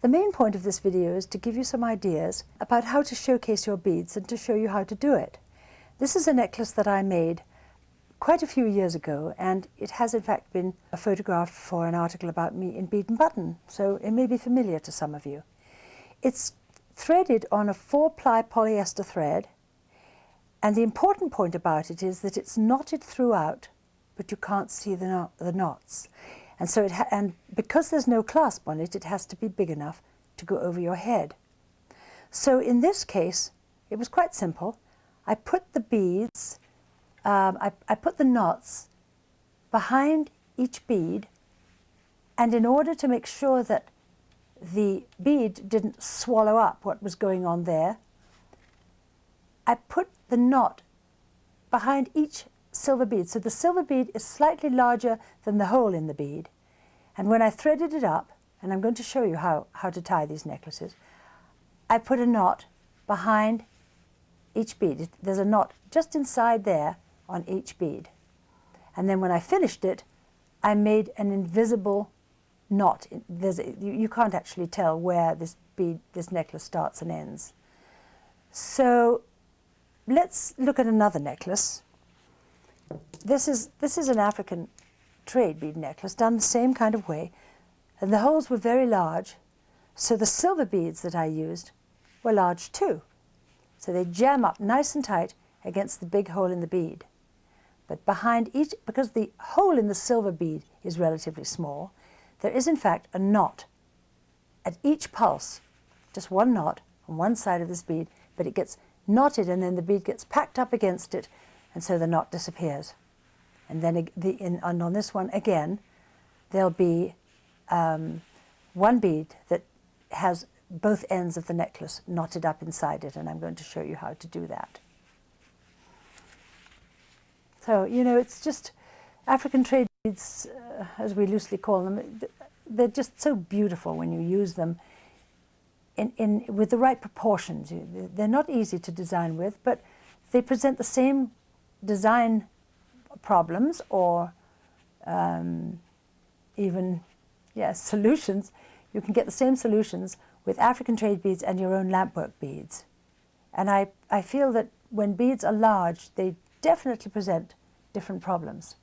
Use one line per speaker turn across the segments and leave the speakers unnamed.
The main point of this video is to give you some ideas about how to showcase your beads and to show you how to do it. This is a necklace that I made quite a few years ago, and it has in fact been photographed for an article about me in Bead and Button, so it may be familiar to some of you. It's threaded on a 4-ply polyester thread, and the important point about it is that it's knotted throughout, but you can't see the knots. And so and because there's no clasp on it, it has to be big enough to go over your head. So in this case, it was quite simple. I put the beads, I put the knots behind each bead, and in order to make sure that the bead didn't swallow up what was going on there, I put the knot behind each silver bead. So the silver bead is slightly larger than the hole in the bead. And when I threaded it up, and I'm going to show you how to tie these necklaces, I put a knot behind each bead. There's a knot just inside there on each bead. And then when I finished it, I made an invisible knot. You can't actually tell where this necklace starts and ends. So let's look at another necklace. This is an African trade bead necklace done the same kind of way, and the holes were very large, so the silver beads that I used were large too. So they jam up nice and tight against the big hole in the bead. But behind each, because the hole in the silver bead is relatively small, there is in fact a knot at each pulse, just one knot on one side of this bead, but it gets knotted and then the bead gets packed up against it, and so the knot disappears. And then and on this one again, there'll be one bead that has both ends of the necklace knotted up inside it, and I'm going to show you how to do that. So, you know, it's just African trade beads, as we loosely call them, they're just so beautiful when you use them with the right proportions. They're not easy to design with, but they present the same design problems or even solutions. You can get the same solutions with African trade beads and your own lampwork beads. And I feel that when beads are large, they definitely present different problems.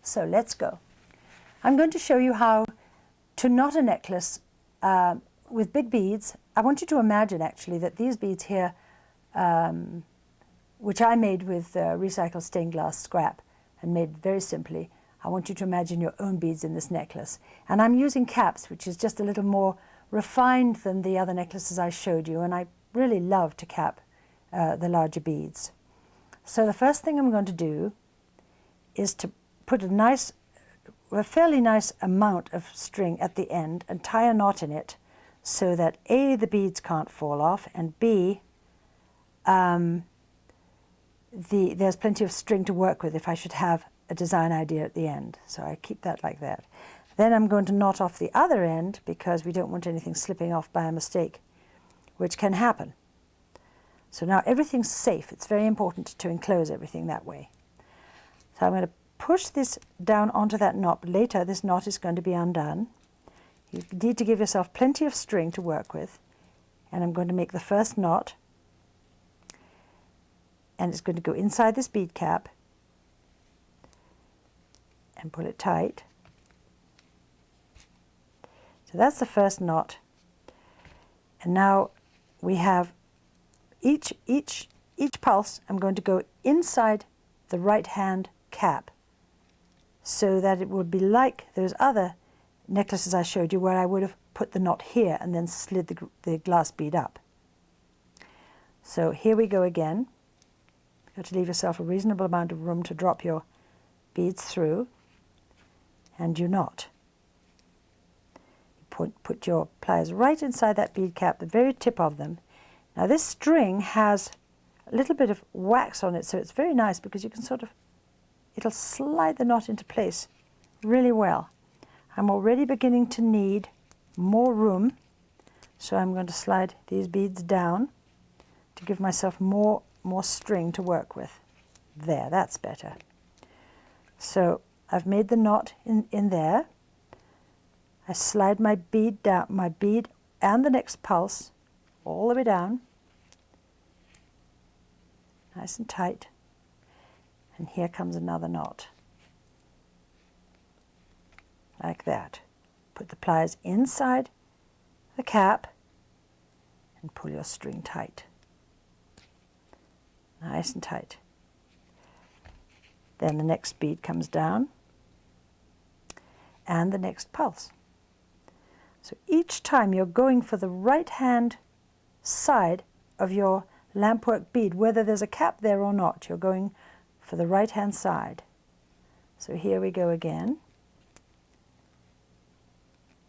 So let's go. I'm going to show you how to knot a necklace with big beads. I want you to imagine actually that these beads here, which I made with recycled stained glass scrap and made very simply, I want you to imagine your own beads in this necklace. And I'm using caps, which is just a little more refined than the other necklaces I showed you, and I really love to cap the larger beads. So the first thing I'm going to do is to put a fairly nice amount of string at the end and tie a knot in it so that A, the beads can't fall off, and B, there's plenty of string to work with if I should have a design idea at the end. So I keep that like that. Then I'm going to knot off the other end because we don't want anything slipping off by a mistake, which can happen. So now everything's safe. It's very important to enclose everything that way. So I'm going to push this down onto that knot. Later this knot is going to be undone. You need to give yourself plenty of string to work with. And I'm going to make the first knot. And it's going to go inside this bead cap and pull it tight. So that's the first knot. And now we have each pulse, I'm going to go inside the right hand cap so that it would be like those other necklaces I showed you where I would have put the knot here and then slid the glass bead up. So here we go again. You have to leave yourself a reasonable amount of room to drop your beads through, and you knot. You put your pliers right inside that bead cap, the very tip of them. Now this string has a little bit of wax on it, so it's very nice because you can it'll slide the knot into place really well. I'm already beginning to need more room, so I'm going to slide these beads down to give myself more string to work with. There, that's better. So I've made the knot in there. I slide my bead and the next pulse all the way down, nice and tight, and here comes another knot, like that. Put the pliers inside the cap and pull your string tight, nice and tight. Then the next bead comes down and the next pulse. So each time you're going for the right hand side of your lampwork bead, whether there's a cap there or not, you're going for the right hand side. So here we go again.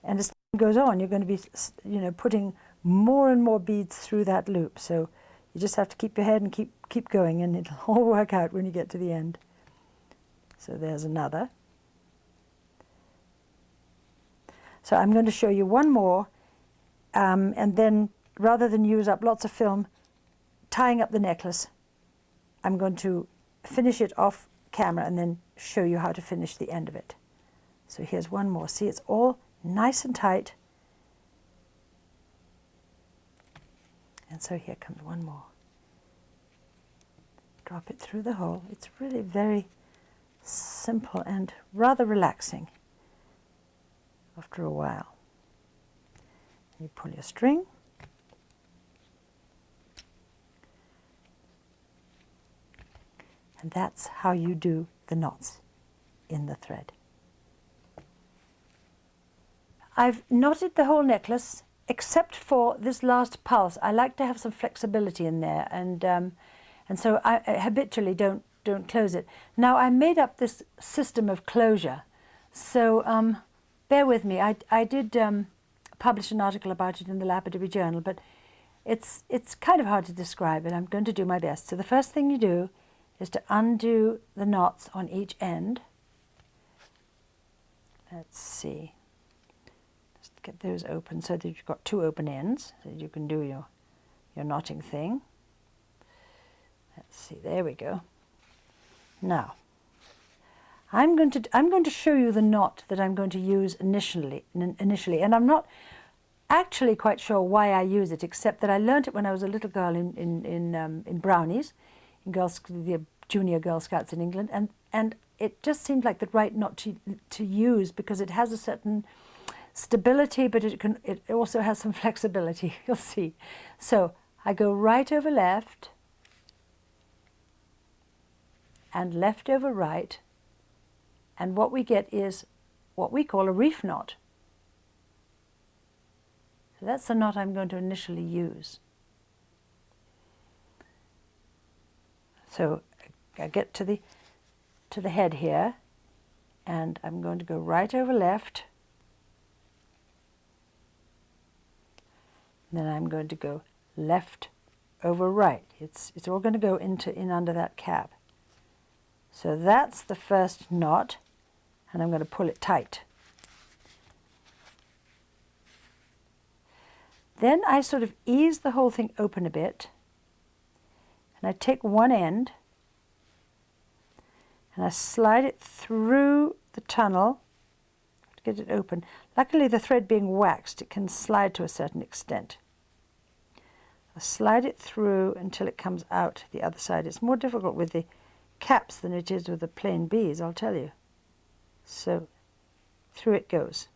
And as time goes on, you're going to be, putting more and more beads through that loop. So you just have to keep your head and keep going, and it'll all work out when you get to the end. So there's another. So I'm going to show you one more, and then rather than use up lots of film tying up the necklace, I'm going to finish it off camera and then show you how to finish the end of it. So here's one more. See, it's all nice and tight. And so here comes one more. Drop it through the hole. It's really very simple and rather relaxing after a while. You pull your string. And that's how you do the knots in the thread. I've knotted the whole necklace except for this last pulse. I like to have some flexibility in there, and so I habitually don't close it. Now I made up this system of closure, so bear with me. I did publish an article about it in the Lapidary Journal, but it's kind of hard to describe, and I'm going to do my best. So the first thing you do is to undo the knots on each end. Let's see. Just get those open so that you've got two open ends, so that you can do your knotting thing. Let's see, there we go. Now, I'm going to show you the knot that I'm going to use initially, and I'm not actually quite sure why I use it, except that I learned it when I was a little girl in Brownies, in the junior Girl Scouts in England, and it just seemed like the right knot to use, because it has a certain stability, but it also has some flexibility. You'll see. So I go right over left and left over right, and what we get is what we call a reef knot. So that's the knot I'm going to initially use. So I get to the head here, and I'm going to go right over left, and then I'm going to go left over right. It's all going to go in under that cap. So that's the first knot, and I'm going to pull it tight. Then I sort of ease the whole thing open a bit, and I take one end and I slide it through the tunnel to get it open. Luckily, the thread being waxed, it can slide to a certain extent. I slide it through until it comes out the other side. It's more difficult with the caps than it is with the plain beads, I'll tell you. So through it goes.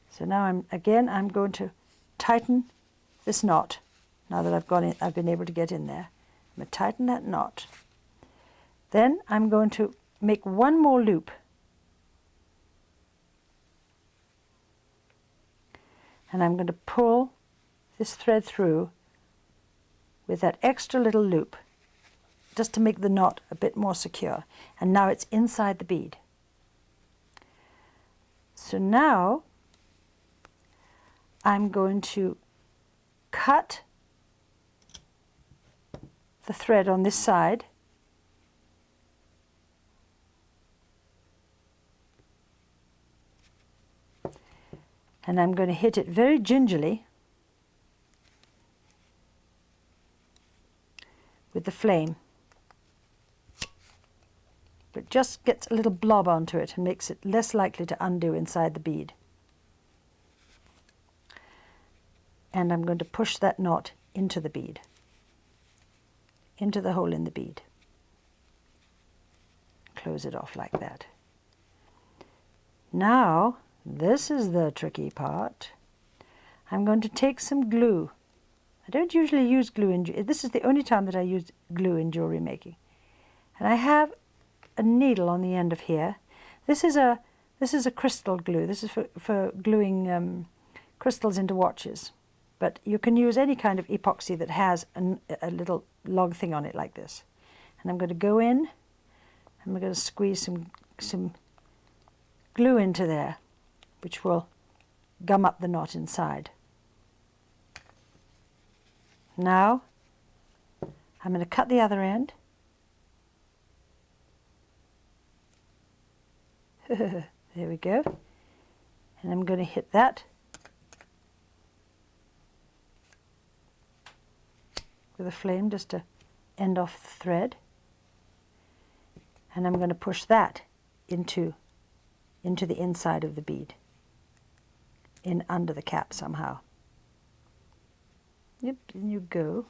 So now I'm going to tighten this knot. Now that I've been able to get in there, I'm going to tighten that knot. Then I'm going to make one more loop, and I'm going to pull this thread through with that extra little loop, just to make the knot a bit more secure. And now it's inside the bead. So now I'm going to cut the thread on this side, and I'm going to hit it very gingerly with the flame. It just gets a little blob onto it and makes it less likely to undo inside the bead. and I'm going to push that knot into the bead, into the hole in the bead. Close it off like that. Now, this is the tricky part. I'm going to take some glue. I don't usually use glue in jewelry. This is the only time that I use glue in jewelry making. And I have a needle on the end of here. This is a crystal glue. This is for gluing crystals into watches. But you can use any kind of epoxy that has a little log thing on it like this. And I'm going to go in, and we're going to squeeze some glue into there, which will gum up the knot inside. Now, I'm going to cut the other end. There we go. And I'm going to hit that with a flame just to end off the thread. And I'm going to push that into the inside of the bead, in under the cap somehow. Yep, and you go.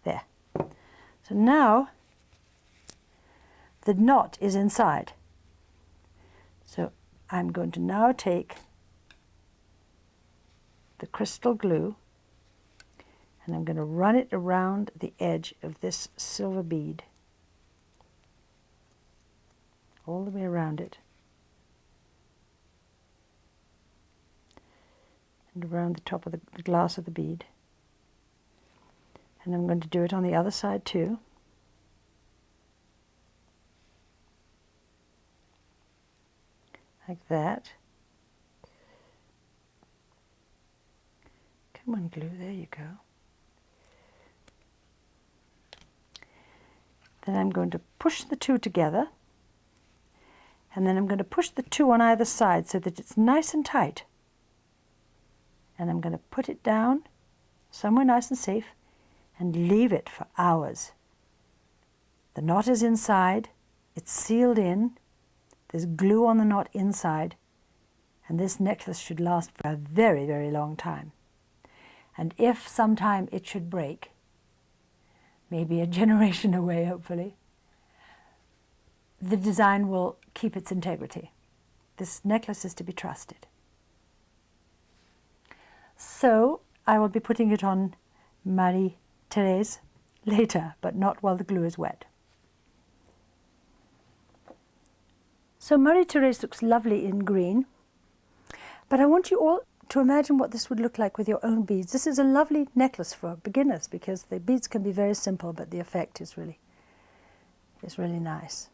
There. So now the knot is inside. So I'm going to now take the crystal glue and I'm going to run it around the edge of this silver bead, all the way around it, and around the top of the glass of the bead. And I'm going to do it on the other side too. Like that. Come on, glue, there you go. Then I'm going to push the two together, and then I'm going to push the two on either side so that it's nice and tight. And I'm going to put it down somewhere nice and safe and leave it for hours. The knot is inside, it's sealed in, there's glue on the knot inside, and this necklace should last for a very, very long time. And if sometime it should break, maybe a generation away hopefully, the design will keep its integrity. This necklace is to be trusted. So I will be putting it on Marie-Thérèse later, but not while the glue is wet. So Marie-Thérèse looks lovely in green, but I want you all to imagine what this would look like with your own beads. This is a lovely necklace for beginners because the beads can be very simple, but the effect is really nice.